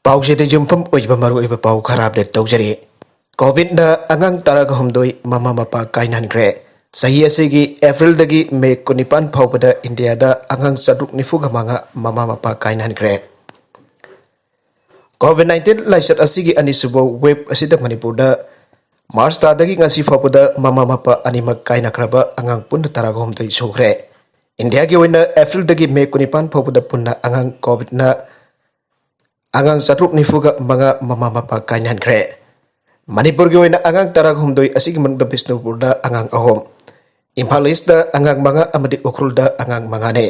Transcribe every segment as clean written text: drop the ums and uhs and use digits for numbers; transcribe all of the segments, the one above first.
ꯄꯥꯎꯁꯤꯗ ꯌꯨꯝꯐꯝ ꯑꯣꯏꯕ ꯃꯔꯨꯑꯣꯏꯕ ꯄꯥꯎ ꯈꯔ ꯑꯞꯗꯦꯠ ꯇꯧꯖꯔꯤ꯫ ꯀꯣꯚꯤꯗꯅ ꯑꯉꯥꯡ 12 ꯃꯃꯥ ꯃꯄꯥ ꯀꯥꯏꯅꯍꯟꯈ꯭ꯔꯦ꯫ ꯆꯍꯤ ꯑꯁꯤꯒꯤ ꯑꯦꯄ꯭ꯔꯤꯜꯗꯒꯤ ꯃꯦ 19 ꯐꯥꯎꯕꯗ ꯏꯟꯗꯤꯌꯥꯗ ꯑꯉꯥꯡ 795 ꯃꯃꯥ ꯃꯄꯥ ꯀꯥꯏꯅꯍꯟꯈ꯭ꯔꯦ꯫ ꯀꯣꯚꯤꯗ-19 ꯂꯥꯏꯆꯠ ꯑꯁꯤꯒꯤ ꯑꯅꯤꯁꯨꯕ ꯋꯦꯕ ꯑꯁꯤꯗ ꯃꯅꯤꯄꯨꯔꯗ ꯃꯥꯔꯆ ꯊꯥꯗꯒꯤ ꯉꯁꯤ ꯐꯥꯎꯕꯗ ꯃꯃꯥ ꯃꯄꯥ ꯑꯅꯤꯃꯛ ꯀꯥꯏꯅꯈ꯭ꯔꯕ ꯑꯉꯥꯡ ꯄꯨꯟꯅ 19 ꯁꯨꯈ꯭ꯔꯦ꯫ ꯏꯟꯗꯤꯌꯥꯒꯤ ꯑꯣꯏꯅ ꯑꯦꯄ꯭ꯔꯤꯜꯗꯒꯤ ꯃꯦ 19 ꯐꯥꯎꯕꯗ ꯄꯨꯟꯅ ꯀꯣꯚꯤꯗꯅ ꯑꯉꯥꯡ 795 ꯃꯃꯥ ꯃꯄꯥ ꯀꯥꯏꯅꯍꯟꯈ꯭ꯔꯦ꯫ ꯃꯅꯤꯄꯨꯔꯒꯤ ꯑꯣꯏꯅ ꯑꯉꯥꯡ 19 ꯑꯁꯤꯒꯤ ꯃꯅꯨꯡꯗ ꯕꯤꯁꯅꯨꯄꯨꯔꯗ ꯑꯉꯥꯡ 3, ꯏꯝꯐꯥꯜ ꯏꯁꯇ ꯑꯉꯥꯡ 5 ꯑꯃꯗꯤ ꯎꯈ꯭ꯔꯨꯜꯗ ꯑꯉꯥꯡ 5ꯅꯤ꯫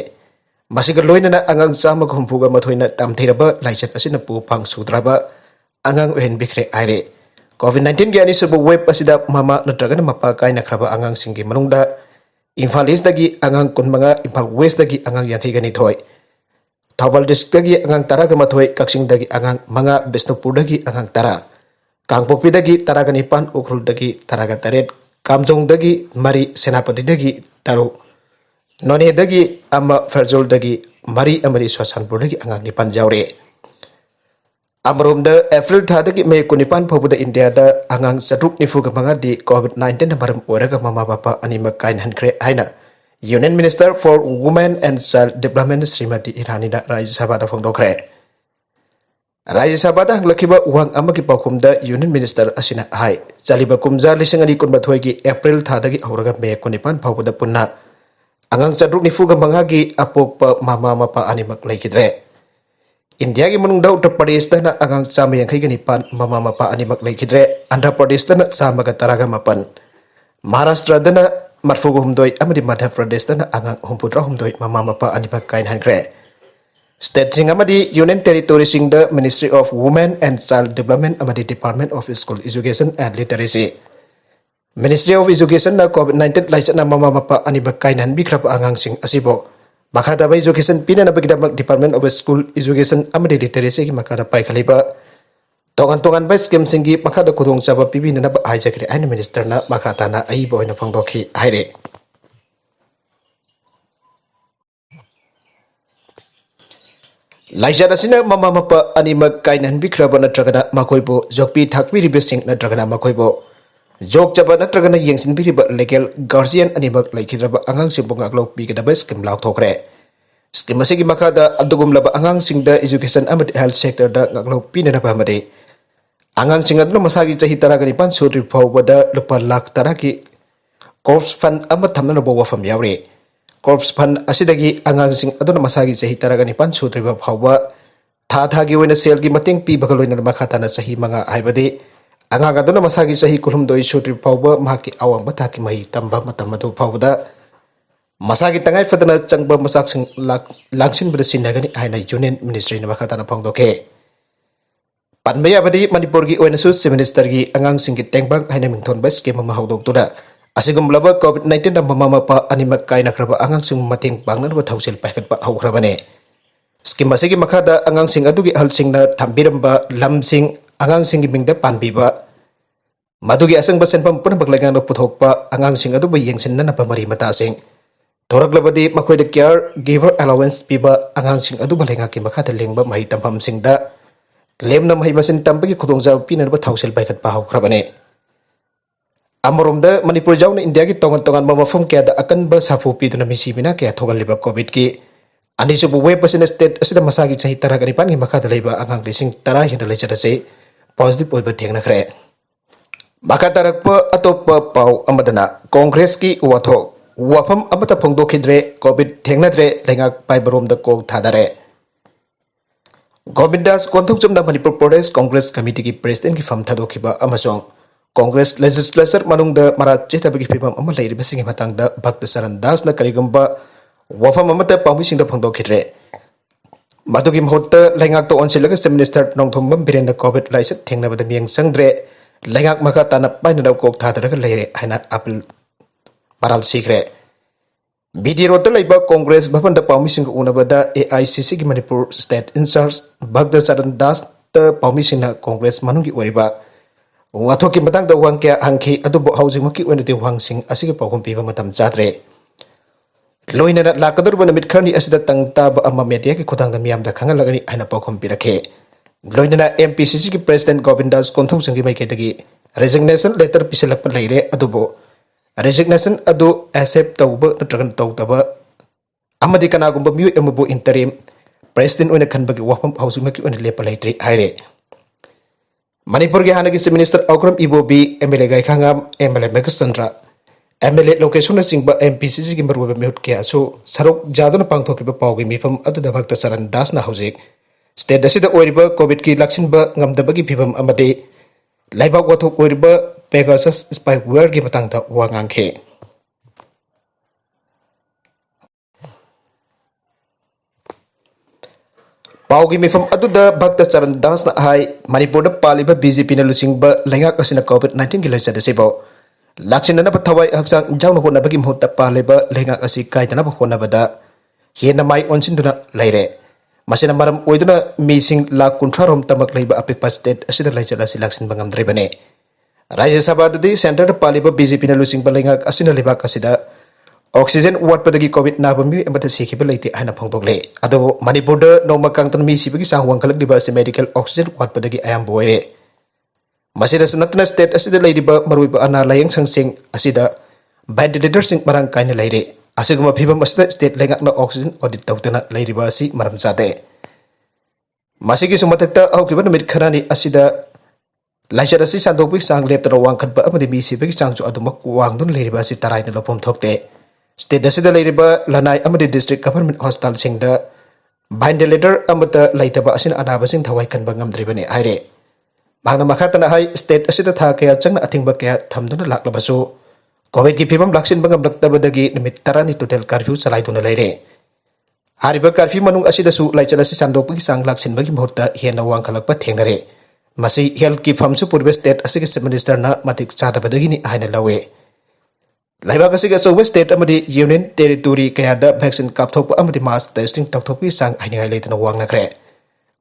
ꯃꯁꯤꯒ ꯂꯣꯏꯅꯅ ꯑꯉꯥꯡ 161ꯅ ꯇꯝꯊꯤꯔꯕ ꯂꯥꯏꯆꯠ ꯑꯁꯤꯅ ꯄꯨ-ꯄꯥꯡ ꯁꯨꯗ꯭ꯔꯕ ꯑꯉꯥꯡ ꯑꯣꯏꯍꯟꯕꯤꯈ꯭ꯔꯦ ꯍꯥꯏꯔꯦ꯫ ꯀꯣꯚꯤꯗ-19ꯒꯤ ꯑꯅꯤꯁꯨꯕ ꯋꯦꯕ ꯑꯁꯤꯗ ꯃꯃꯥ ꯅꯠꯇ꯭ꯔꯒꯅ ꯃꯄꯥ ꯀꯥꯏꯅꯈ꯭ꯔꯕ ꯑꯉꯥꯡꯁꯤꯡꯒꯤ ꯃꯅꯨꯡꯗ ꯏꯝꯐꯥꯜ ꯏꯁꯇꯒꯤ ꯑꯉꯥꯡ 25, ꯏꯝꯐꯥꯜ ꯋꯦꯁꯇꯒꯤ ꯑꯉꯥꯡ 52, ꯊꯧꯕꯥꯜ ꯗꯤꯁꯇ꯭ꯔꯤꯛꯇꯒꯤ ꯑꯉꯥꯡ 11, ꯀꯛꯆꯤꯡꯗꯒꯤ ꯑꯉꯥꯡ 5, ꯕꯤꯁꯅꯨꯄꯨꯔꯗꯒꯤ ꯑꯉꯥꯡ 10, ꯀꯥꯡꯄꯣꯛꯄꯤꯗꯒꯤ 19, ꯎꯈ꯭ꯔꯨꯜꯗꯒꯤ 18, ꯀꯥꯝꯖꯣꯡꯗꯒꯤ 4, ꯁꯦꯅꯥꯄꯇꯤꯗꯒꯤ 6, ꯅꯣꯅꯦꯗꯒꯤ 1, ꯐꯦꯔꯖꯣꯜꯗꯒꯤ 4 ꯑꯃꯗꯤ ꯁꯣꯁꯥꯟꯄꯨꯔꯗꯒꯤ ꯑꯉꯥꯡ 9 ꯌꯥꯎꯔꯤ꯫ ꯑꯃꯔꯣꯝꯗ ꯑꯦꯄ꯭ꯔꯤꯜ ꯊꯥꯗꯒꯤ ꯃꯦ 19 ꯐꯥꯎꯕꯗ ꯏꯟꯗꯤꯌꯥꯗ ꯑꯉꯥꯡ 795ꯗꯤ ꯀꯣꯚꯤꯗ-19ꯅ ꯃꯔꯝ ꯑꯣꯏꯔꯒ ꯃꯃꯥ ꯃꯄꯥ ꯑꯅꯤꯃꯛ ꯀꯥꯏꯅꯍꯟꯈ꯭ꯔꯦ ꯍꯥꯏꯅ union minister for women and child development Shrimati ꯏꯔꯥꯅꯤꯅ ꯔꯥꯖ꯭ಯ ꯁಭꯥꯗ ꯐꯣꯡꯗꯣꯛꯈ꯭ꯔꯦ꯫ ꯔꯥꯖ꯭ಯ ꯁಭꯥꯗ ꯍꯪꯂꯛꯈꯤꯕ ꯋꯥꯍꯪ ꯑꯃꯒꯤ ꯄꯥꯎꯈꯨꯝꯗ ꯌꯨꯅꯤꯌꯟ ꯃꯤꯅꯤꯁꯇꯔ ꯑꯁꯤꯅ ꯍꯥꯏ ꯆꯠꯂꯤꯕ ꯀꯨꯝꯖꯥ 2012ꯒꯤ ꯑꯦꯄ꯭ꯔꯤꯜ ꯊꯥꯗꯒꯤ ꯍꯧꯔꯒ ꯃꯦ 19 ꯐꯥꯎꯕꯗ ꯄꯨꯟꯅ ꯑꯉꯥꯡ 795ꯒꯤ ꯑꯄꯣꯛꯄ ꯃꯃꯥ ꯃꯄꯥ ꯑꯅꯤꯃꯛ ꯂꯩꯈꯤꯗ꯭ꯔꯦ꯫ ꯏꯟꯗꯤꯌꯥꯒꯤ ꯃꯅꯨꯡꯗ ꯎꯠꯇꯔ ꯄ꯭ꯔꯗꯦꯁꯇꯅ ꯑꯉꯥꯡ 189 ꯃꯃꯥ ꯃꯄꯥ ꯑꯅꯤꯃꯛ ꯂꯩꯈꯤꯗ꯭ꯔꯦ꯫ ꯑꯟꯙ꯭ꯔ ꯄ꯭ꯔꯗꯦꯁꯇꯅ 119, ꯃꯍꯥꯔꯥꯁꯇ꯭ꯔꯗꯅ 39 ꯑꯃꯗꯤ ꯃꯙ꯭ꯌ ꯄ꯭ꯔꯗꯦꯁꯇꯅ ꯑꯉꯥꯡ 69 ꯃꯃꯥ ꯃꯄꯥ ꯑꯅꯤꯃꯛ ꯀꯥꯏꯅꯍꯟꯈ꯭ꯔꯦ꯫ ꯁ꯭ꯇꯦꯠꯁꯤꯡ ꯑꯃꯗꯤ ꯌꯨꯅꯤꯌꯟ ꯇꯦꯔꯤꯇꯣꯔꯤꯁꯤꯡꯗ ministry of women and child development ꯑꯃꯗꯤ department of school education and literacy, ministry of ꯏꯖꯨꯀꯦꯁꯟꯅ ꯀꯣꯚꯤꯗ-19 ꯂꯥꯏꯆꯠꯅ ꯃꯃꯥ ꯃꯄꯥ ꯑꯅꯤꯃꯛ ꯀꯥꯏꯅꯍꯟꯕꯤꯈ꯭ꯔꯕ ꯑꯉꯥꯡꯁꯤꯡ ꯑꯁꯤꯕꯨ ꯃꯈꯥ ꯇꯥꯕ ꯏꯖꯨꯀꯦꯁꯟ ꯄꯤꯅꯅꯕꯒꯤꯗꯃꯛ ꯗꯤꯄꯥꯔꯠꯃꯦꯟꯠ ꯑꯣꯐ ꯁ꯭ꯀꯨꯜ ꯑꯦꯖꯨꯀꯦꯁꯟ ꯑꯃꯗꯤ ꯂꯤꯇꯔꯦꯁꯤꯒꯤ ꯃꯈꯥꯗ ꯄꯥꯏꯈꯠꯂꯤꯕ ꯇꯣꯉꯥꯟ-ꯇꯣꯉꯥꯟꯕ ꯁ꯭ꯀꯤꯝꯁꯤꯡꯒꯤ ꯃꯈꯥꯗ ꯈꯨꯗꯣꯡꯆꯥꯕ ꯄꯤꯕꯤꯅꯅꯕ ꯍꯥꯏꯖꯈ꯭ꯔꯦ ꯍꯥꯏꯅ ꯃꯤꯅꯤꯁꯇꯔꯅ ꯃꯈꯥ ꯇꯥꯅ ꯑꯏꯕ ꯑꯣꯏꯅ ꯐꯣꯡꯗꯣꯛꯈꯤ ꯍꯥꯏꯔꯦ꯫ ꯂꯥꯏꯆꯠ ꯑꯁꯤꯅ ꯃꯃꯥ ꯃꯄꯥ ꯑꯅꯤꯃꯛ ꯀꯥꯏꯅꯍꯟꯕꯤꯈ꯭ꯔꯕ ꯅꯠꯇ꯭ꯔꯒꯅ ꯃꯈꯣꯏꯕꯨ ꯌꯣꯛꯄꯤ ꯊꯥꯛꯄꯤꯔꯤꯕꯁꯤꯡ ꯅꯠꯇ꯭ꯔꯒꯅ ꯃꯈꯣꯏꯕꯨ ꯌꯣꯛꯆꯕ ꯅꯠꯇ꯭ꯔꯒꯅ ꯌꯦꯡꯁꯤꯟꯕꯤꯔꯤꯕ ꯂꯤꯒꯦꯜ ꯒꯥꯔꯖꯤꯌꯟ ꯑꯅꯤꯃꯛ ꯂꯩꯈꯤꯗ꯭ꯔꯕ ꯑꯉꯥꯡꯁꯤꯡꯕꯨ ꯉꯥꯛꯂꯧ ꯄꯤꯒꯗꯕ ꯁ꯭ꯀꯤꯝ ꯂꯥꯎꯊꯣꯛꯈ꯭ꯔꯦ꯫ ꯁ꯭ꯀꯤꯝ ꯑꯁꯤꯒꯤ ꯃꯈꯥꯗ ꯑꯗꯨꯒꯨꯝꯂꯕ ꯑꯉꯥꯡꯁꯤꯡꯗ ꯏꯖꯨꯀꯦꯁꯟ ꯑꯃꯗꯤ ꯍꯦꯜꯊ ꯁꯦꯛꯇꯔꯗ ꯉꯥꯛꯂꯧ ꯄꯤꯅꯅꯕ ꯑꯃꯗꯤ ꯑꯉꯥꯡꯁꯤꯡ ꯑꯗꯨꯅ ꯃꯁꯥꯒꯤ ꯆꯍꯤ 19 ꯁꯨꯗ꯭ꯔꯤ ꯐꯥꯎꯕꯗ ꯂꯨꯄꯥ ꯂꯥꯈ 10ꯒꯤ ꯀꯣꯔꯞꯁ ꯐꯟꯗ ꯑꯃ ꯊꯝꯅꯅꯕ ꯋꯥꯐꯝ ꯌꯥꯎꯔꯤ꯫ ꯀꯣꯔꯞꯁ ꯐꯟꯗ ꯑꯁꯤꯗꯒꯤ ꯑꯉꯥꯡꯁꯤꯡ ꯑꯗꯨꯅ ꯃꯁꯥꯒꯤ ꯆꯍꯤ 19 ꯁꯨꯗ꯭ꯔꯤꯕ ꯐꯥꯎꯕ ꯊꯥꯒꯤ ꯑꯣꯏꯅ ꯁꯦꯜꯒꯤ ꯃꯇꯦꯡ ꯄꯤꯕꯒ ꯂꯣꯏꯅꯅ ꯃꯈꯥ ꯇꯥꯅ ꯆꯍꯤ 5 ꯍꯥꯏꯕꯗꯤ ꯑꯉꯥꯡ ꯑꯗꯨꯅ ꯃꯁꯥꯒꯤ ꯆꯍꯤ 19 ꯁꯨꯗ꯭ꯔꯤꯕ ꯐꯥꯎꯕ ꯃꯍꯥꯛꯀꯤ ꯑꯋꯥꯡꯕ ꯊꯥꯛꯀꯤ ꯃꯍꯩ ꯇꯝꯕ ꯃꯇꯝ ꯑꯗꯨ ꯐꯥꯎꯕꯗ ꯃꯁꯥꯒꯤ ꯇꯉꯥꯏꯐꯗꯅ ꯆꯪꯕ ꯃꯆꯥꯛꯁꯤꯡ ꯂꯥꯡꯁꯤꯟꯕꯗ ꯁꯤꯟꯅꯒꯅꯤ ꯍꯥꯏꯅ ꯌꯨꯅꯤꯌꯟ ꯃꯤꯅꯤꯁꯇ꯭ꯔꯤꯅ ꯃꯈꯥ ꯇꯥꯅ ꯐꯣꯡꯗꯣꯛꯈꯤ꯫ ꯄꯟꯕ ꯌꯥꯕꯗꯤ ꯃꯅꯤꯄꯨꯔꯒꯤ ꯑꯣꯏꯅꯁꯨ ꯆꯤꯐ ꯃꯤꯅꯤꯁꯇꯔꯒꯤ ꯑꯉꯥꯡꯁꯤꯡꯒꯤ ꯇꯦꯡꯕꯥꯡ ꯍꯥꯏꯅ ꯃꯤꯡꯊꯣꯟꯕ ꯁ꯭ꯀꯤꯝ ꯑꯃ ꯍꯧꯗꯣꯛꯇꯨꯅ ꯑꯁꯤꯒꯨꯝꯂꯕ ꯀꯣꯚꯤꯗ-19ꯅ ꯃꯃꯥ ꯃꯄꯥ ꯑꯅꯤꯃꯛ ꯀꯥꯏꯅꯈ꯭ꯔꯕ ꯑꯉꯥꯡꯁꯤꯡꯕꯨ ꯃꯇꯦꯡ ꯄꯥꯡꯅꯅꯕ ꯊꯧꯁꯤꯜ ꯄꯥꯏꯈꯠꯄ ꯍꯧꯈ꯭ꯔꯕꯅꯤ꯫ ꯁ꯭ꯀꯤꯝ ꯑꯁꯤꯒꯤ ꯃꯈꯥꯗ ꯑꯉꯥꯡꯁꯤꯡ ꯑꯗꯨꯒꯤ ꯑꯍꯜꯁꯤꯡꯅ ꯊꯝꯕꯤꯔꯝꯕ ꯂꯝꯁꯤꯡ ꯑꯉꯥꯡꯁꯤꯡꯒꯤ ꯃꯤꯡꯗ ꯄꯥꯟꯕꯤꯕ, ꯃꯗꯨꯒꯤ ꯑꯁꯪꯕ ꯁꯦꯟꯐꯝ ꯄꯨꯝꯅꯃꯛ ꯂꯩꯉꯥꯛꯅ ꯄꯨꯊꯣꯛꯄ, ꯑꯉꯥꯡꯁꯤꯡ ꯑꯗꯨꯕꯨ ꯌꯦꯡꯁꯤꯟꯅꯅꯕ ꯃꯔꯤ ꯃꯇꯥꯁꯤꯡ, ꯊꯣꯔꯛꯂꯕꯗꯤ ꯃꯈꯣꯏꯗ ꯀꯦꯌꯔ ꯒꯤꯚꯔ ꯑꯦꯂꯥꯋꯦꯟꯁ ꯄꯤꯕ, ꯑꯉꯥꯡꯁꯤꯡ ꯑꯗꯨꯕꯨ ꯂꯩꯉꯥꯛꯀꯤ ꯃꯈꯥꯗ ꯂꯤꯡꯕ ꯃꯍꯩ ꯇꯝꯐꯝꯁꯤꯡꯗ ꯂꯦꯝꯅ ꯃꯍꯩ ꯃꯁꯤꯡ ꯇꯝꯕꯒꯤ ꯈꯨꯗꯣꯡꯆꯥꯕ ꯄꯤꯅꯅꯕ ꯊꯧꯁꯤꯜ ꯄꯥꯏꯈꯠꯄ ꯍꯧꯈ꯭ꯔꯕꯅꯤ꯫ ꯑꯃꯔꯣꯝꯗ ꯃꯅꯤꯄꯨꯔ ꯌꯥꯎꯅ ꯏꯟꯗꯤꯌꯥꯒꯤ ꯇꯣꯉꯥꯟ-ꯇꯣꯉꯥꯟꯕ ꯃꯐꯝ ꯀꯌꯥꯗ ꯑꯀꯟꯕ ꯁꯥꯐꯨ ꯄꯤꯗꯨꯅ ꯃꯤꯁꯤ ꯃꯤꯅꯥ ꯀꯌꯥ ꯊꯣꯛꯍꯜꯂꯤꯕ ꯀꯣꯚꯤꯗꯀꯤ ꯑꯅꯤꯁꯨꯕ ꯋꯦꯕ ꯑꯁꯤꯅ ꯁ꯭ꯇꯦꯠ ꯑꯁꯤꯗ ꯃꯁꯥꯒꯤ ꯆꯍꯤ 19ꯒꯤ ꯃꯈꯥꯗ ꯂꯩꯕ ꯑꯉꯥꯡ 10,000 ꯍꯦꯟꯅ ꯂꯩꯆꯠ ꯑꯁꯤ ꯄꯣꯖꯤꯇꯤꯚ ꯑꯣꯏꯕ ꯊꯦꯡꯅꯈ꯭ꯔꯦ꯫ ꯃꯈꯥ ꯇꯥꯔꯛꯄ ꯑꯇꯣꯞꯄ ꯄꯥꯎ ꯑꯃꯗꯅ ꯀꯣꯡꯒ꯭ꯔꯦꯁꯀꯤ ꯋꯥꯊꯣꯛ, ꯋꯥꯐꯝ ꯑꯃꯠꯇ ꯐꯣꯡꯗꯣꯛꯈꯤꯗ꯭ꯔꯦ, ꯀꯣꯚꯤꯗ ꯊꯦꯡꯅꯗ꯭ꯔꯦ, ꯂꯩꯉꯥꯛ ꯄꯥꯏꯕꯔꯣꯝꯗ ꯀꯣꯛ ꯊꯥꯗꯔꯦ꯫ ꯒꯣꯕꯤꯟꯗ ꯗꯥꯁ ꯀꯣꯟꯊꯧꯖꯝꯅ ꯃꯅꯤꯄꯨꯔ ꯄ꯭ꯔꯗꯦꯁ ꯀꯣꯡꯒ꯭ꯔꯦꯁ ꯀꯃꯤꯇꯤꯒꯤ ꯄ꯭ꯔꯦꯁꯤꯗꯦꯟꯠꯀꯤ ꯐꯝ ꯊꯥꯗꯣꯛꯈꯤꯕ ꯑꯃꯁꯨꯡ ꯀꯣꯡꯒ꯭ꯔꯦꯁ ꯂꯦꯖꯤꯁꯂꯦꯆꯔ ꯃꯅꯨꯡꯗ ꯃꯔꯥ ꯆꯦꯠꯇꯕꯒꯤ ꯐꯤꯚꯝ ꯑꯃ ꯂꯩꯔꯤꯕꯁꯤꯡꯒꯤ ꯃꯇꯥꯡꯗ ꯚꯛꯇ ꯆꯔꯟ ꯗꯥꯁꯅ ꯀꯔꯤꯒꯨꯝꯕ ꯋꯥꯐꯝ ꯑꯃꯠꯇ ꯄꯥꯎꯃꯤꯁꯤꯡꯗ ꯐꯣꯡꯗꯣꯛꯈꯤꯗ꯭ꯔꯦ꯫ ꯃꯗꯨꯒꯤ ꯃꯍꯨꯠꯇ ꯂꯩꯉꯥꯛꯇ ꯑꯣꯟꯁꯤꯜꯂꯒ ꯆꯤꯐ ꯃꯤꯅꯤꯁꯇꯔ ꯅꯣꯡꯊꯣꯝꯕꯝ ꯕꯤꯔꯦꯟꯅ ꯀꯣꯚꯤꯗ ꯂꯥꯏꯆꯠ ꯊꯦꯡꯅꯕꯗ ꯃꯤꯠꯌꯦꯡ ꯆꯪꯗ꯭ꯔꯦ, ꯂꯩꯉꯥꯛ ꯃꯈꯥ ꯇꯥꯅ ꯄꯥꯏꯅꯅꯕ ꯀꯣꯛ ꯊꯥꯗꯔꯒ ꯂꯩꯔꯦ ꯍꯥꯏꯅ ꯃꯔꯥꯜ ꯁꯤꯈ꯭ꯔꯦ꯫ ꯕꯤꯗꯤ ꯔꯣꯗꯇ ꯂꯩꯕ ꯀꯣꯡꯒ꯭ꯔꯦꯁ ꯚꯕꯟꯗ ꯄꯥꯎꯃꯤꯁꯤꯡꯒ ꯎꯅꯕꯗ ꯑꯦꯑꯥꯏꯁꯤꯁꯤꯒꯤ ꯃꯅꯤꯄꯨꯔ ꯁ꯭ꯇꯦꯠ ꯏꯟꯆꯥꯔꯖ ꯚꯛꯇ ꯆꯔꯟ ꯗꯥꯁꯇ ꯄꯥꯎꯃꯤꯁꯤꯡꯅ ꯀꯣꯡꯒ꯭ꯔꯦꯁ ꯃꯅꯨꯡꯒꯤ ꯑꯣꯏꯔꯤꯕ ꯋꯥꯊꯣꯛꯀꯤ ꯃꯇꯥꯡꯗ ꯋꯥꯍꯪ ꯀꯌꯥ ꯍꯪꯈꯤ, ꯑꯗꯨꯕꯨ ꯍꯧꯖꯤꯛꯃꯛꯀꯤ ꯑꯣꯏꯅꯗꯤ ꯋꯥꯍꯪꯁꯤꯡ ꯑꯁꯤꯒꯤ ꯄꯥꯎꯈꯨꯝ ꯄꯤꯕ ꯃꯇꯝ ꯆꯥꯗ꯭ꯔꯦ꯫ ꯂꯣꯏꯅꯅ ꯂꯥꯛꯀꯗꯧꯔꯤꯕ ꯅꯨꯃꯤꯠ ꯈꯔꯅꯤ ꯑꯁꯤꯗ ꯇꯪ ꯇꯥꯕ ꯑꯃ ꯃꯦꯗꯤꯌꯥꯒꯤ ꯈꯨꯠꯊꯥꯡꯗ ꯃꯤꯌꯥꯝꯗ ꯈꯪꯍꯜꯂꯒꯅꯤ ꯍꯥꯏꯅ ꯄꯥꯎꯈꯨꯝ ꯄꯤꯔꯛꯈꯤ꯫ लोइनना MPCC की प्रेसिडेंट गोविंदास कोंथौसंगी माइकेदगी रेजिग्नेशन लेटर पिसलप लेरे अदुबो रेजिग्नेशन अदु एक्सेप्ट तौब नत्रगन तौदबा अमदी कनागुंबा मिउ एमबो इंटरिम प्रेसिडेंट ओइना खनबगी वफम हाउसिमकी ओइना लेप लेत्रि हाइरे मणिपुर के हानगी chief minister Okram Ibobi MLA Gaikhangam MLA Meghachandra MLA लोकेशन चिंब MPCC की मरुब मिहुट के असु सरुक जादुन पांगथोकिबा पाउगी मिफम अदुदा भक्त चरण दास ना हौजिक स्टेट असिदा ओइरिबा कोविड की लक्षिनबा ngamdabagi phibam amade laibak wathok oiriba Pegasus spyware की matangda wa ngangkhe पाउगी मिफम अदुदा भक्त चरण दास ना हाई मणिपुर पालिबा BJP ना लुचिंगबा लेंगाक असिना COVID-19 की लैचद सेबो लाक्षिनना पथवाई हक्सांग जाउन होनबगी मुहूर्त पालिबा लेंगाक असि काइदना होनबदा हेना माइ ओनसिनदुना लैरे मसिना मरम ओइदुना मीसिंग लाख 50 रोम तमक लैबा अपिकपा स्टेट असिदा लैचद असि लाक्षिन बंगमद्रेबने राज्य सभा दि सेंटर पालिबा BJP ना लुचिंगबा लेंगाक असिना लेबाक असिदा ऑक्सीजन वाटपदगी कोविड नाबमी एमत सिखिब लेते हाना फंगदोगले अदो मणिपुर द नोमा कांगतन मी सिबगी सांग वांखलकदिबा से मेडिकल ऑक्सीजन वाटपदगी आयाम बोइरे मसिदा सुनतना स्टेट असिदा लैरिबा मरुइबा अना लायंग संगसिंग असिदा वेंटिलेटर सिंग मरंग काइने लैरे असिगमा फिबम असिदा स्टेट लेंगाकना ऑक्सीजन ऑडिट तौतना लैरिबा असि मरम जाते मसिगी सुमतकता औकिबा नमित खरानी असिदा लाइचर असि सांदोकबी सांग लेपतरा वांखतबा अमदि मी सिबगी सांगजु अदुमक वांगदुन लैरिबा असि तराइना लपम थोकते स्टेट असिदा लैरिबा लनाई अमदि डिस्ट्रिक्ट गवर्नमेंट हॉस्पिटल सिंगदा वेंटिलेटर अमता लैतबा असिन अनाबसिंग थवाई कनबा ngamdribane हाइरे मांगना मखातना हाई स्टेट असिदा था कया चंगना अथिंगबा कया थमदुना लाक्लबसु कोविड की फिबम लाक्सिन बंगमलक्तबदगी निमित 10 टोटल कर्फ्यू चलाइदुना लैरे हारिबा कर्फ्यू मनुंग असिदसु लाइचर असि सांदोकबगी सांग लाक्सिनबगी मुहूर्त हेना वांखलकबा थेंगरे मसी हेल्थ की फर्मसु पूर्व स्टेट असिगे चीफ मिनिस्टर ना मतिक चादबदगिनी हाइना लवे लाइबाक असिगे अचौबा स्टेट अमदि यूनियन टेरिटोरी कयादा वैक्सीन कापथोकपा अमदि मास टेस्टिंग तौथोकपी सांग हाइनिंगाइ लेतना वांगनाख्रे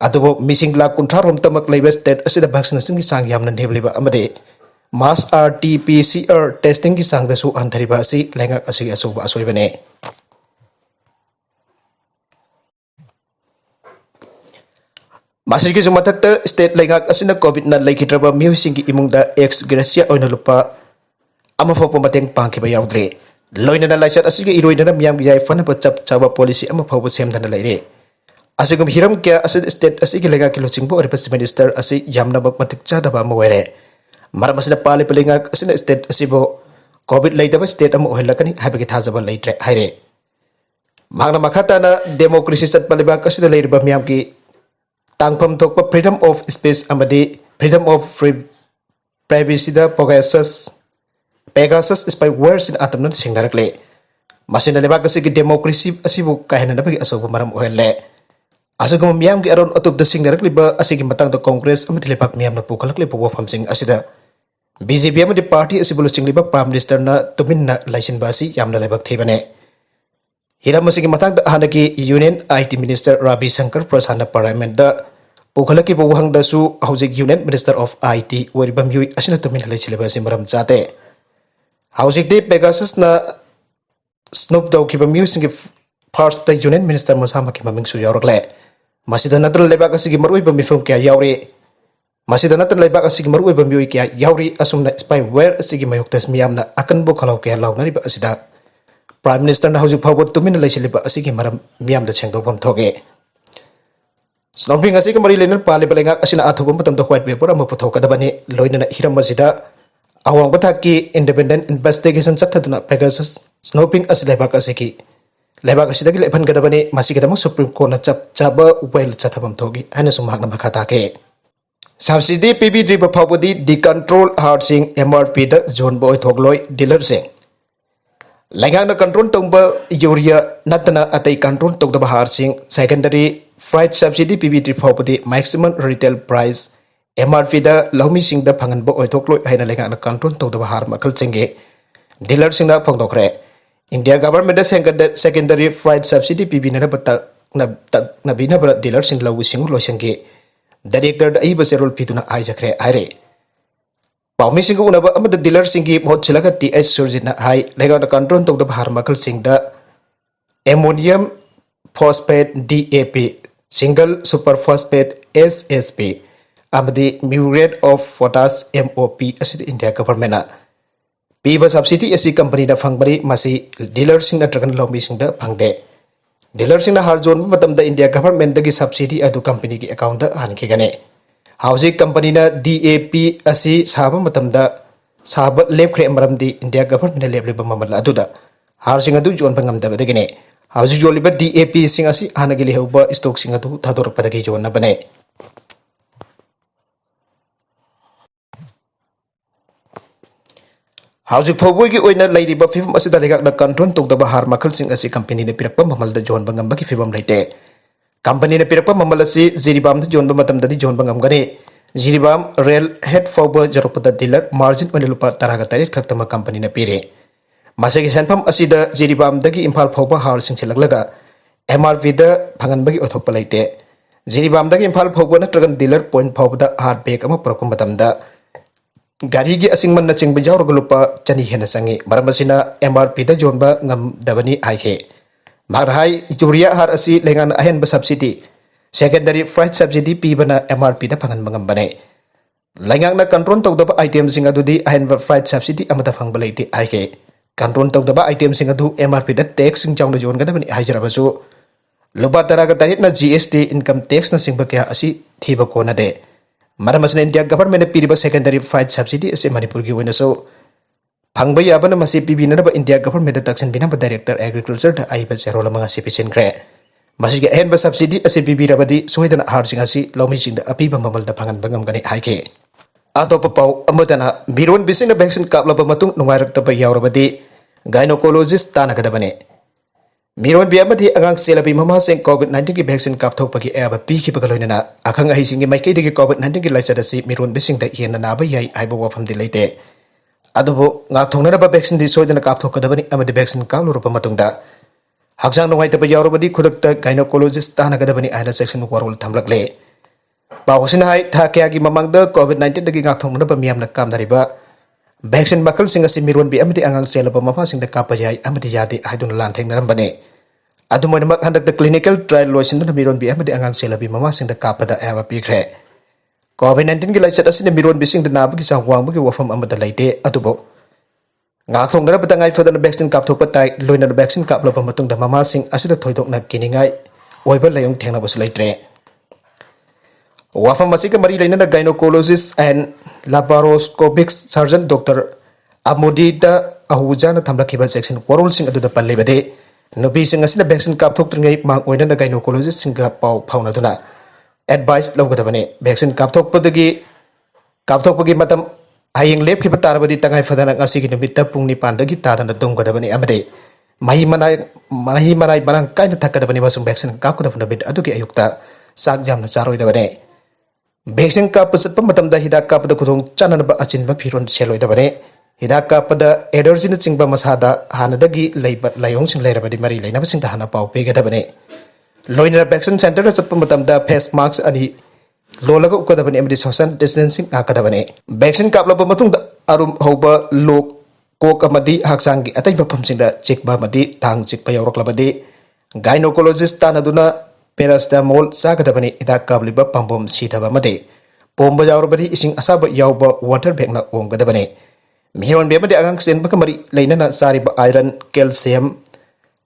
अदुबो मिसिंग लाख 50 रोम तमक लैबा स्टेट असिदा वैक्सीनेशन की सांग यामना नेबलिबा अमदि मास RT-PCR टेस्टिंग की सांग दसु अंधरिबा असि लेंगाक असिगे अचौबा असोइबने मासिगी जुमथकता स्टेट लेंगाक असिना कोविड ना लैखिद्रबा मिहुसिंगी इमुंगदा एक्स ग्रेसिया ओइना लुपा अमफोप मतंग पांखिबा याउद्रे लोइनना लाइचर असिगे इरोइनना मियाम गियाय फनबा चप चाबा पॉलिसी अमफोब सेमदना लैरे असिगम हिरम क्या असिद स्टेट असिगे लेंगा की लोचिंगबो ओरिबा चीफ मिनिस्टर असि यामना मतिक चादबा मवेरे मरम असिना पालिप लेंगा असिना स्टेट असिबो कोविड लैदबा स्टेट अम ओहलकनी हाबगे थाजबा लैत्रे हाइरे मांगना मखाताना डेमोक्रेसी चटपलिबा कसिदा लैरिबा मियाम की तांगफम थोकपा फ्रीडम ऑफ स्पीच अमदि फ्रीडम ऑफ फ्री प्राइवेसी दा Pegasus spyware sin atamna singnarakle masina lebak asigi democracy asibu kahena nabagi asoba maram ohelle asugum miyam gi aron atub da singnarakle ba asigi matang da congress amati lebak miyam na pukalakle bo famsing asida BJP amati party asibulu singliba prime minister na tuminna laisin basi yamna lebak thebane hiram asigi matang da hanagi union IT minister Ravi Shankar Prasad na parliament da pukalaki bo hang da su housing union minister of IT waribam yui asina tuminna laisileba simaram chate Hausikdi Pegasus na Snoop Dogg ki music ki first the union minister masama ki maming su yaurokle masida natral lebak asigi marui ba mifum kya yauri masida natral lebak asigi marui ba miui kya yauri asumna spyware asigi mayoktas miyamna akan bo khalau kya launari ba asida prime minister na hausik phawbot tumin laisili ba asigi maram miyam da chengdobam thoge Snooping asigi mari lenar pali balenga asina athubam patam da white paper am puthokadabani loinana hiram masida awang bathaki independent investigation chathaduna Pegasus snooping as lebak asiki lebak asidagi leban gadabani masigadamu supreme court na chaba well chathabam thogi ana sumhagna makhata ke subsidy PB driba phawbudi the control harding MRP da zone boy thogloi dealer sing lengang na control tongba urea natana atai control togda harding secondary freight subsidy PB drib phawbudi maximum retail price MRP da laumi sing da phangan bo oithoklo haina lenga na control to da har makal chenge dealer sing da phongdokre India government da secondary freight subsidy PB na bata na bina bra dealer sing lawi sing lo senge director da iba serol pituna ai jakre aire paumi sing una ba am da dealer sing gi mot chilaga TH surjina hai lenga na control to da har makal sing da ammonium phosphate DAP single superphosphate SSP amadi muriate of potash MOP asi India government piba subsidy asi company da fangbari masi dealer sing na dragon lobby sing da phangde dealer sing na har zone matam da India government da gi subsidy adu company gi account da han ki gane housing company na DAP asi saba matam da saba lep kre maram di India government na lep leba mamal adu da har sing adu jon bangam da da gine housing joli ba DAP sing asi hana gi lehba stock sing adu thador pada gi jon na bane Housing Powagi oina lady ba fifum asi daligak na control tok da bahar makal sing asi company na pirakpa mamal da John bangam ba ki fibam laite company na pirakpa mamal asi Jiribam da John ba matam da di John bangam gane Jiribam rail head forward jaropada dealer margin oina lupa taraga tarit khaktama company na pire masagi sanpam asi da Jiribam da gi Imphal phawba har sing silaglaga MRP da phangan bagi othok palaite Jiribam da gi Imphal phawba na tragan dealer point phawba da hard back ama prakum matam da Gari gi asing man na ching bijawr gulupa chani hena sangi maramasina MRP da jonba ngam dabani aike marhai juria har asi lengan ahen ba subsidy secondary freight subsidy pi bana MRP da phangan mangam bane lengang na control tok daba item sing adu di ahen ba freight subsidy amata phang balaiti aike control tok daba item sing adu MRP da tax sing chawna jon ga dabani haijara basu lupa taraga tarit na GST income tax na sing ba kya asi thiba ko na de Maramasna India government piriba secondary freight subsidy ase Manipur gi wena so phangba yabana masi pibina ba India government taksin bina ba director agriculture da aiba zerola manga sipichin kre masi ge hen ba subsidy ase pibira badi soidana har singa si lomi sing da api ba mamal da phangan bangam gani haike atopa pau amatana miron bising vaccine kapla ba matung nungairak ta ba yawrabadi gynecologist tana kada bane Miron biamati agang selabi mama sing COVID-19 ki vaccine kapthok pagi aba pi ki pagaloina akang ahi singi mai kei COVID-19 ki laicada si miron bising da hiena na ba yai aibo wafam di leite adubo nga thongna ba vaccine di soidana kapthok kadabani amadi vaccine kalu rupa matungda hakjang nongai ta ba yawrabadi khudak ta gynecologist tana kadabani aina section warul thamlakle bawsina hai tha kya gi mamang da COVID-19 da gi nga thongna ba miam na kam dariba vaccine makal singa si miron bi amati angang selaba mama sing da kapa yai amati yadi aidun lan theng naram bane adu mo mak handak da clinical trial loisin da miron bi amati angang selabi mama sing da kapa da aba pikre COVID-19 gi laichat asine miron bi sing da nabu gi sawang bu gi wafam amada laite adu bo ngak thong da batangai fadan vaccine kap thok patai loina vaccine kap lopa matung da mama sing asida thoidok na kiningai oiba layong thengna bus laitre Wafam masika mari laina na gynecologist and laparoscopic surgeon Dr. Amodita Ahujana thamlakiba section warul sing adu da palle bade nubi sing asina vaccine kap thok tringai mang oina na gynecologist sing ga pau phauna duna advice lawgada bane vaccine kap thok pagi matam hayeng lep ki patarabadi tangai fadana ngasi gi numit pung ni pandagi tadana dongada bane amade mahi manai barang kaina thakada bane masung vaccine kap kada bane adu ki ayukta sak jam na charoi da bane Vaccine kap pasat pamatam da hidak kap da kudong chanan ba achin ba phiron seloi da bane hidak kap da allergy na chingba masada hanadagi leibat layong sing leirabadi mari leina ba sing da hana pau pega da bane loina vaccine center da sat pamatam da face mask ani lolaga ukada bane amdi social distancing akada bane vaccine kap la ba matung da arum hoba lok kok amadi haksang gi atai ba pham sing da chek ba madi tang chek pa yorok labadi gynecologist tanaduna Paracetamol sakadabani idak kabliba pambom sithaba made pomba yawrabadi ising asaba yawba water bag na omgadabani miron be made agang sen bakamari lainana sariba iron calcium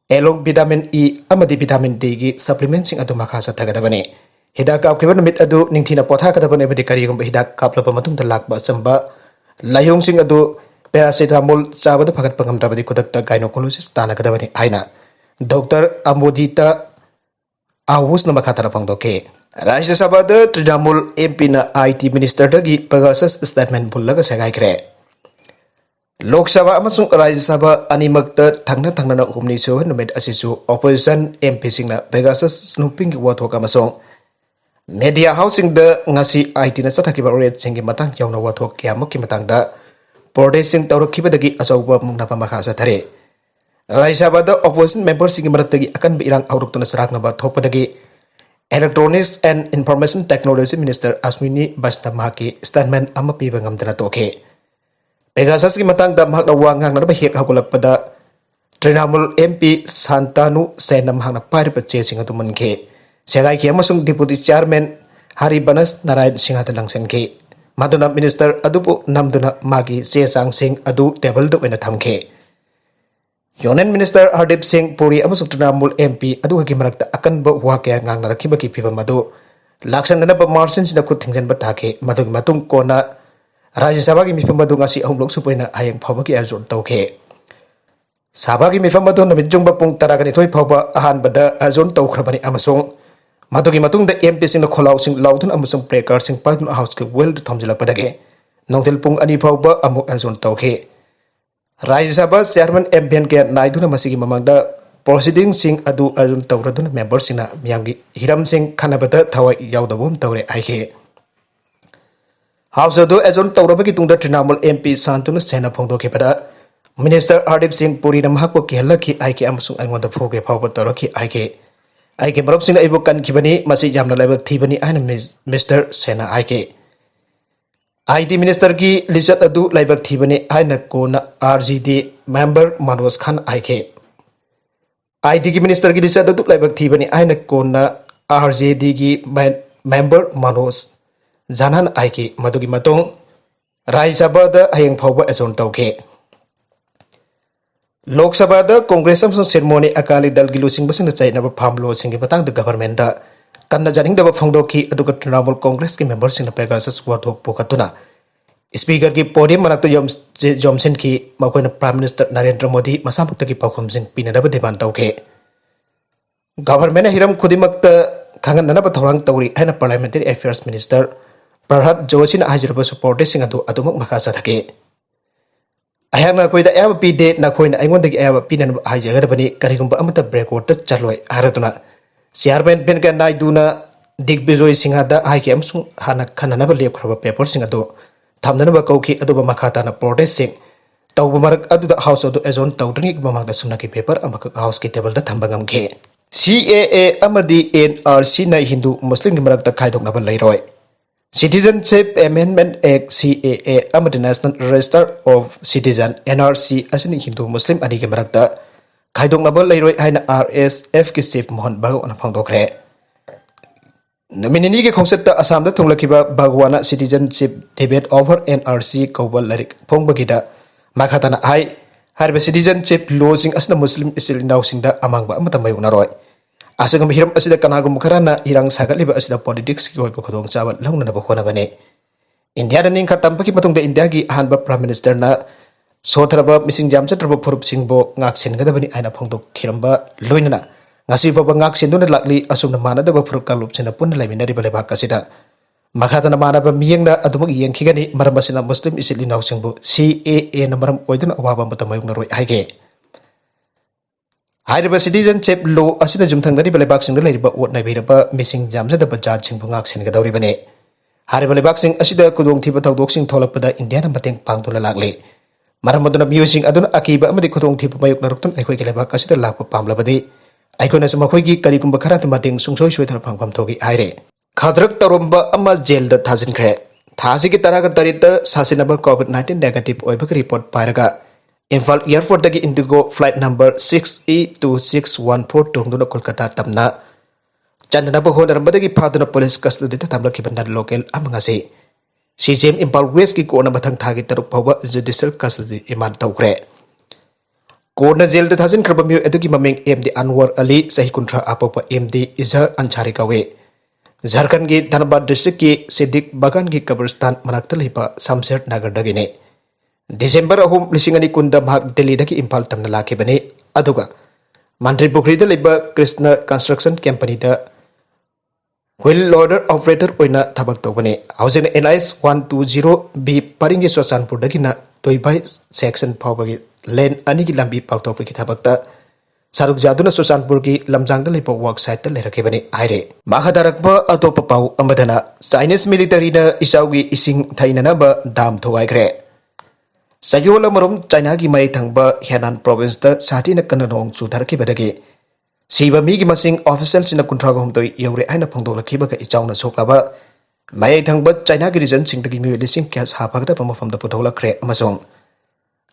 along vitamin E amadi vitamin D gi supplement sing adu makasa tagadabani hidak kapkiban mit adu ningthina potha kadabani badi karigum hidak kaplaba matung da lakba samba layong sing adu paracetamol sabada phagat pangam rabadi kudakta gynecologist tana kadabani aina Dr. Amodita Awus na makatara pang doke. Rajya Sabha da Trinamool MP na IT Minister dagi pagasas statement bulaga sagay kre. Lok Sabha amasung Rajya Sabha animagta thangna na humni so numid asisu opposition MP sing na pagasas snooping wathok amasung media housing da ngasi IT na sathakiba red singi matang yawna wathok kyamak ki matang da protesting tawrakiba dagi asawba mungna pamakasa thare. Rajya Sabha da opposition members sing maratagi akan birang auruk tuna serak naba thopadagi Electronics and Information Technology Minister Ashwini Vaishnav statement ama piba ngamdana toke Pegasus ki matang da mahak na wangang na bahek hakulak pada Trinamool MP Santanu Senam hang na pari pache singa tumanke Segai ki amasung Deputy Chairman Hari Banas Narayan Singh langsenki. Maduna Minister adupu namduna magi sesang sing adu table do ena thamke. Union Minister Hardip Singh Puri amasung Trinamool MP adu hagi marakta akan ba wake ngang narakhi baki phibam adu laksan na ba marsin sina khut thingjan ba thake madug matung kona Rajya Sabha ki mifam adu ngasi ahum lok supoina hayang phawba ki azur tawke. Sabha ki mifam adu namit jungba pung taragani thoi phawba ahan bada azun tawkhrabani amasung Madugi matung da MP sing na kholaw sing laudun amasung breaker sing patun house ke well to thomjilak padage nongtil pung ani phawba amuk azun tawke. Rajya Sabha Chairman MBN ke Naidu na masigi mamangda proceeding sing adu azun tawradun member sing na miyamgi hiram sing khanabada thawai yaudabum tawre aike. House adu azun tawrabagi tungda Trinamool MP Santunu Sena phongdoke pada Minister Hardip Singh Puri na mahakpo ki halaki aike amasung angonda phoge phawba tawraki aike. Aike marop sing ibu kan kibani masih jamna laibak thibani aina Mr. Sena aike. ID Minister ki lisat adu laibak thibani aina kona RGD member Manoj Khan aike. ID ki Minister ki lisat adu laibak thibani aina kona RGD ki member Manoj Janan aike madugi matung Rajya Sabha da hayang phawba azon tawke. Lok Sabha da Congress amsung ceremony akali dal gilusing basing na chai na ba phamlo sing batang da government da kanna jaring da ba phongdoki aduga Trinamool Congress ki members sing na Pegasus wadhok pokatuna speaker ki podium manakta Jomsen ki makoina Prime Minister Narendra Modi masamukta ki pakhum sing pina da ba deban tawke. Government na hiram khudimakta khangan na ba thorang tawri haina Parliamentary Affairs Minister Prabhat Joshi na hajirba support sing adu adumak makasa thake. Ayang na koida aya pide na koina aingon dagi aya pinan hajaga dabani karigumba amata breakwood ta chaloi haratuna chairman ben ka Naidu na Digbijoy Singha da haike amsung hana khanana ba lep khraba paper sing adu thamdana ba kauki adu ba makhata na protest sing tawba marak adu da house adu azon tawdani mamang da sumna ki paper amaka house ki table da thambangam ge CAA amadi NRC na Hindu Muslim ni marak da khaidok na ba lairoi Citizenship Amendment Act CAA amadi National Register of Citizen NRC asini Hindu Muslim ani ke marakta khaidong nabal lairoi haina RSF ki Chief Mohan Bago na phangdokre nominee ke khongset ta Assam da thunglakiba Bagwana Citizenship Debate over NRC kawbal larik phongbagida makhatana ai harba citizenship law sing asna Muslim isil naw singda amangba amata mayuna roi asagam hiram asida kanagum kharana irang sagatliba asida politics ki hoiba khodong chawal launa na bakhona bane India da ning khatam ki patung da India gi hanba Prime Minister na sothraba mising jamcha traba phurup singbo ngak sen gada bani aina phongdok khiramba loinana ngasi baba ngak sen dona lakli asum na mana da ba phurup kalup sena pun laiminari bale ba kasida makhatana mana ba miyeng na adumuk yeng khigani marambasina Muslim isili naw singbo CAA na maram oiduna awaba matamay na roi haige Hyderabad citizenship law asina jumthangdari balebak sing da leiriba wot na beiraba missing jamja da bajat sing bungak sen ga dawri bane Hyderabad balebak sing asida kudong thiba tawdok sing tholakpada India na mateng pangtula lakle maramoduna miyo sing aduna akiba amadi kudong thiba mayuk narukton aikoi ke lebak asida lakpa pamlabadi aikona sumakhoi gi karigumba khara mateng sungsoi soithar phangpham thogi haire khadrak taromba ama jail da thajin khre thasi ki taraga tarita sasinaba COVID-19 negative oiba report pairaga Imphal Airport dagi Indigo flight number 6E2614 tungduna Kolkata tamna chandana ba honar badagi phaduna police custody ta tamla kiban local amangasi CJM Imphal West ki kona bathang thagi taruk phawa judicial custody iman tawkre kona jail da thajin khrabamyu edugi mameng MD Anwar Ali sahi kuntra apapa MD Izhar Anchari kawe Jharkhand ki Dhanbad district ki Siddiq Bagan ki Kabristan manakta leipa Samsher Nagar dagine December ahum lisingani kunda mahak Delhi daki Imphal tamna laki bane aduga Mantri Pukri da leba Krishna Construction Company da wheel loader operator oina thabak tawbane housing NIS 120B paringi Sochanpur dagi na toibai section phawbagi lane ani ki lambi paktokpa ki thabakta saruk jaduna Sochanpur ki lamjang da lepa work site da lerake bane aire mahadarakpa atopa pau amadana Chinese military na isaugi ising thainana ba dam thawai kre Sayola marum China ki mai thangba Henan province da sati na kananong chudhar ki badagi siba mi ki masing official sina kunthra gom toi yore aina phongdok lakhi ba ka ichauna soklaba mai thangba China ki region sing dagi mi lising kya saphagda pamafam da puthola kre amasong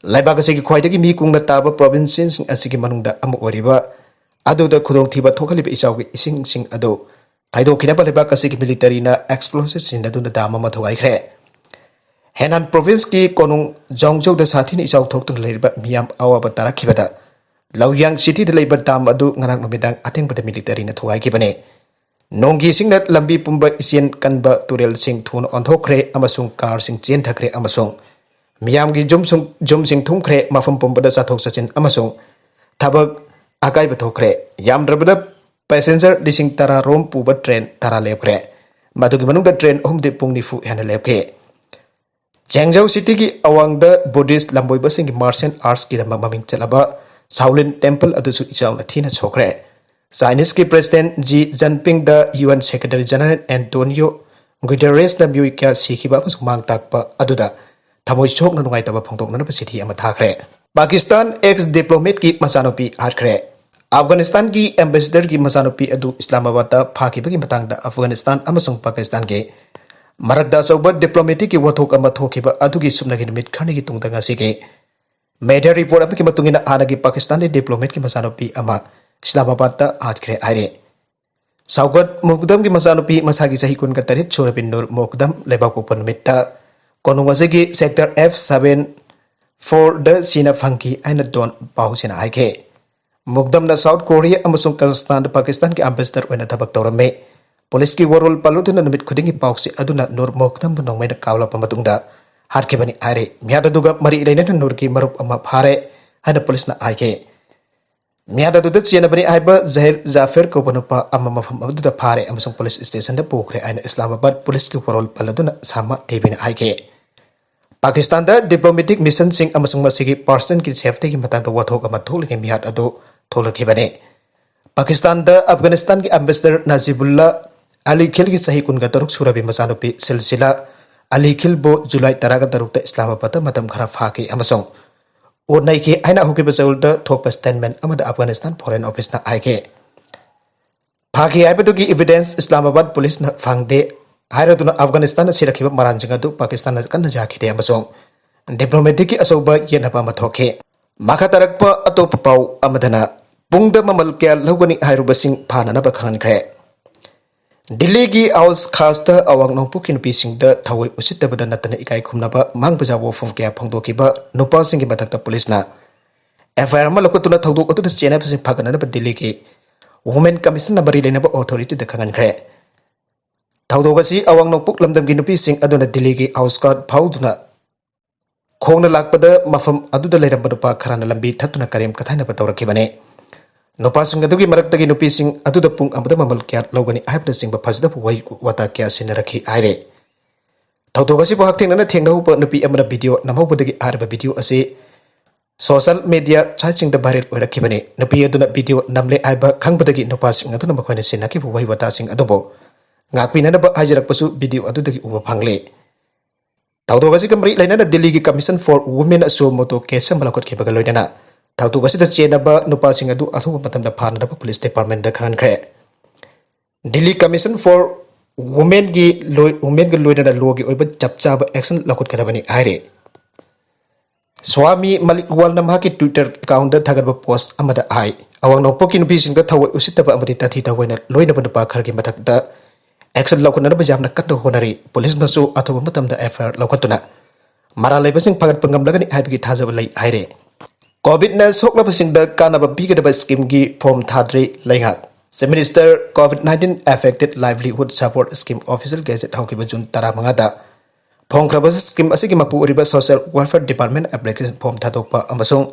laiba ka se ki khwai dagi mi kungna taba provinces sing asigi manungda amu oriba aduda khudong thiba thokhaliba isawgi ising adu thaidokhinaba lebak asigi military na explosive sinaduna dama ma thogai khre Henan province ki konung jongjou da sathini isaw thoktun leiba miyam awaba tarakhibada Lawyang city de leiba dam adu ngarang nomidang atheng bada military na thogai kibane Nonggi singnat lambi pumba isien kanba turel sing thun onthokre amasung car sing chen thakre amasung miyam gi jum sing thumkre mafam pumba da sathok sachin amasung thabak akai bathokre yam drabada passenger dising tara rom puba train tara lepre madugi manung da train homde pungni fu hana lepke Changzhou city ki awang da Buddhist lamboi basing martial arts ki da maming chalaba Shaolin temple adusu ichaw na thina chokre Chinese ki president Xi Jinping da UN secretary general Antonio Guterres na miui kya sikhiba masung mang takpa aduda thamoi chok na nungai taba phongtok na sithi ama thakre Pakistan ex diplomat ki masanopi atkre Afghanistan ki ambassador ki masanopi adu Islamabad da phakiba ki matang da Afghanistan amasung Pakistan ke Marakda sauba diplomatic ki wathok ama thokiba adugi sumna gi mit khani gi tungda nga sige media report apki matungina anagi Pakistani diplomat ki masanopi ama Islamabad ta atkre aire Saugat Mukdam ki masanopi masagi sahi kun ka tarit chorabin nur Mukdam lebak open mitta konungwasigi sector F7 for the sina funky aina don bahusina aike Mukdam na South Korea amasung Kazakhstan Pakistan ki ambassador oina thabak tawrame Police ki warol palutuna namit khudingi pauksi aduna nur Mukdam bunong mai kawla pamatungda hatkebani aire miada duga mari ilaina nur ki marup ama phare hana police na aike Miada duda chena bani aiba Zahir Zafir ko panupa amma mafam aduda phare amasung police station da pokre aina Islamabad police ki warol paladuna sama tebina aike Pakistan da diplomatic mission sing amasung masigi person ki safety ki matang da wathok ama tholingi miat adu tholakibane Pakistan da Afghanistan ki ambassador Nazibullah Ali Khil ki sahi kun ga taruk surabi masanupi silsila Ali Khil bo July taraga taruk da Islamabad da matam khara phaki amasung Ornai ki aina huki basaul da thokpa statement amada Afghanistan foreign office na aike phaki aibadu ki evidence Islamabad police na phangde Hairaduna Afghanistan sirakhiba maranjinga du Pakistan kanna jakhide amasung diplomatic ki asoba yenaba mathokhe makha tarakpa atop pau amadana pungda mamal kya logani hairubasing phana na bakhan khre Delhi ki aus khasta awang nongpu kin pising da thawai usita bada natana ikai khumna ba mang baja wo phom kya phongdo ki ba nupa sing ki batak ta police na FIR ma lokotuna thawdu otu da chena phasing phagana na ba Delhi ki women commission na bari lena ba authority da khangan khre thawdu ga si awang nongpuk lamdam ki nupi sing aduna Delhi ki outskirt phauduna khongna lakpada mafam adu da leiram ba kharana lambi thatuna karim kathana ba tawrakhibane Nopasung adugi maraktagi nupi sing aduda pung amada mamal kya logani aibna sing ba phajda wai wata kya sinarakhi aire Thawdogasi bo hakthing na thengnahu pa nupi amana video namhobodagi arba video ase social media chaching da viral oirakhibane nupi aduna video namle aiba khangbadagi nopasing aduna makhoina sinaki wai wata sing adobo ngakpina na ba hajarakpasu video adudagi uba phangle Thawdogasi kamri laina na Delhi ki Commission for Women aso moto case malakot khibaga loinana Thautu gasi da chena ba nupa sing adu athuba matam da phana da police department da khan khre Delhi Commission for Women gi loina da law gi oiba chapcha ba action lakut kadabani aire Swami Malik Wal namha ki Twitter account da thagar ba post amada ai awang no pokin nupi sing da thawai usita ba amadi tathi da waina loina ba nupa khar gi mathak da action lakut na ba jamna kat honari police na so athuba matam da FIR lakutuna mara leba sing phagat pangam lagani ai bi thajaba lai aire COVID na sokla pasing da kanaba bigadaba scheme gi form thadri laingak The Minister COVID-19 Affected Livelihood Support Scheme Official Gazette haukiba June 15 da phongkraba scheme asigi mapu uriba Social Welfare Department application form thadokpa amasung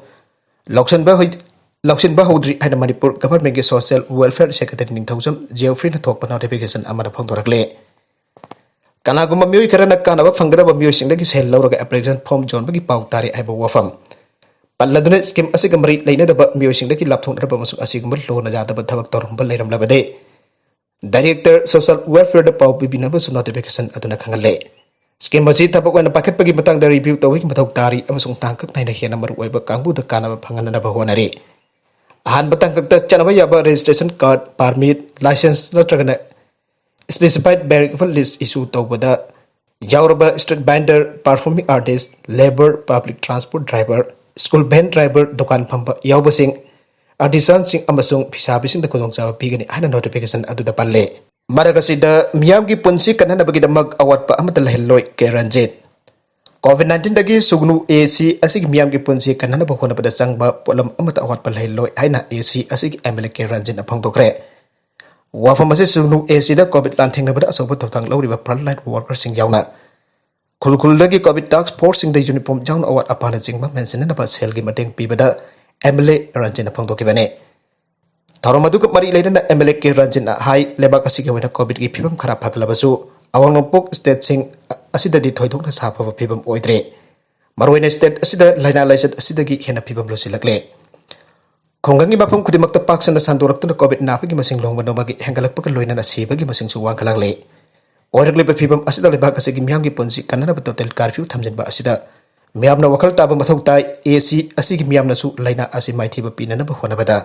Lauksin ba hodri aina Manipur Government gi Social Welfare Secretary Ningthaujam Geoffrey na thokpa notification amada phongdorakle kanaguma mioi karana kanaba phangdaba mioi singdagi sel lawraga application form John bagi pau tari aiba wafam Paladuna scheme asig amri laina da miosing da ki lapthong da masuk asig mul lo na jada ba thabak torum ba leiram labade Director Social Welfare da pau bibina ba notification aduna khangale scheme asi thabak wana paket pagi matang da review tawi ki mathok tari amasung tangkak nai na hena maru oiba kangbu da kana ba phangana na ba honari ahan batang kak ta chanaba ya ba registration card permit license na tragana specified variable list issue tawbada Yauraba street vendor performing artist labor public transport driver School van driver dukan pamba yaubasing artisan amasung fisabisin da khudongchaba pigani haina notification aduda palle maragasiда miyamgi punsi kanana bagidamag awatpa amata lahelloi ke Ranjit COVID-19 dagi sugnu AC asig miyamgi punsi kanana bakhona pada sangba polam amata awatpa lahelloi haina AC asig MLA ke Ranjit apang dokre wafamase sugnu AC da COVID lantheng na bada asobo tawtang lawriba frontline worker sing yauna khulkhul dagi COVID task force sing da uniform jauna awat apana jingba mention na ba sel gi mateng pibada MLA Ranjit apang dokibane Taromadu ke mari lainana MLA ke Ranjit na hai lebak asig wena COVID gi phibam khara phaglabasu awang nompok state sing asida di thoidok na safa phibam oidre marwena state asida laina laisat asida gi hena phibam losilakle khongangi mafam khudimakta paksana sandoraktuna COVID nafa gi masing longba nomagi hengalak pak loina na siba gi masing suwang kalagle oirakle pe phibam asida lebak asigi miyam gi ponsi kanana total curfew thamjinba asida miyamna wakal taba mathau tai AC asigi miyamna su laina asi maithiba pinana ba honabada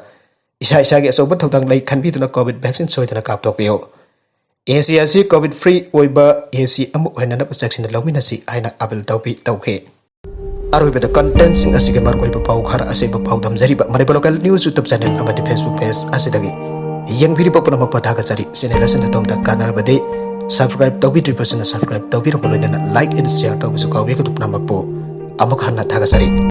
isa isa gi asoba thawtang lai khanbi tuna COVID vaccine soidana kaptokpio AC asi COVID free oiba AC amu henana vaccine lawmina si aina abel tawpi tawke aroibada content sing asigi markoi ba pau khara ase ba pau damjari ba mare local news YouTube channel amadi Facebook page asidagi yang biri pa puna mapatha ka chari channel asen tom da kanar bade subscribe tawbi 3% subscribe tawbi ro like and share tawbi su kawbi ka tupna makpo amuk hanna thaga chari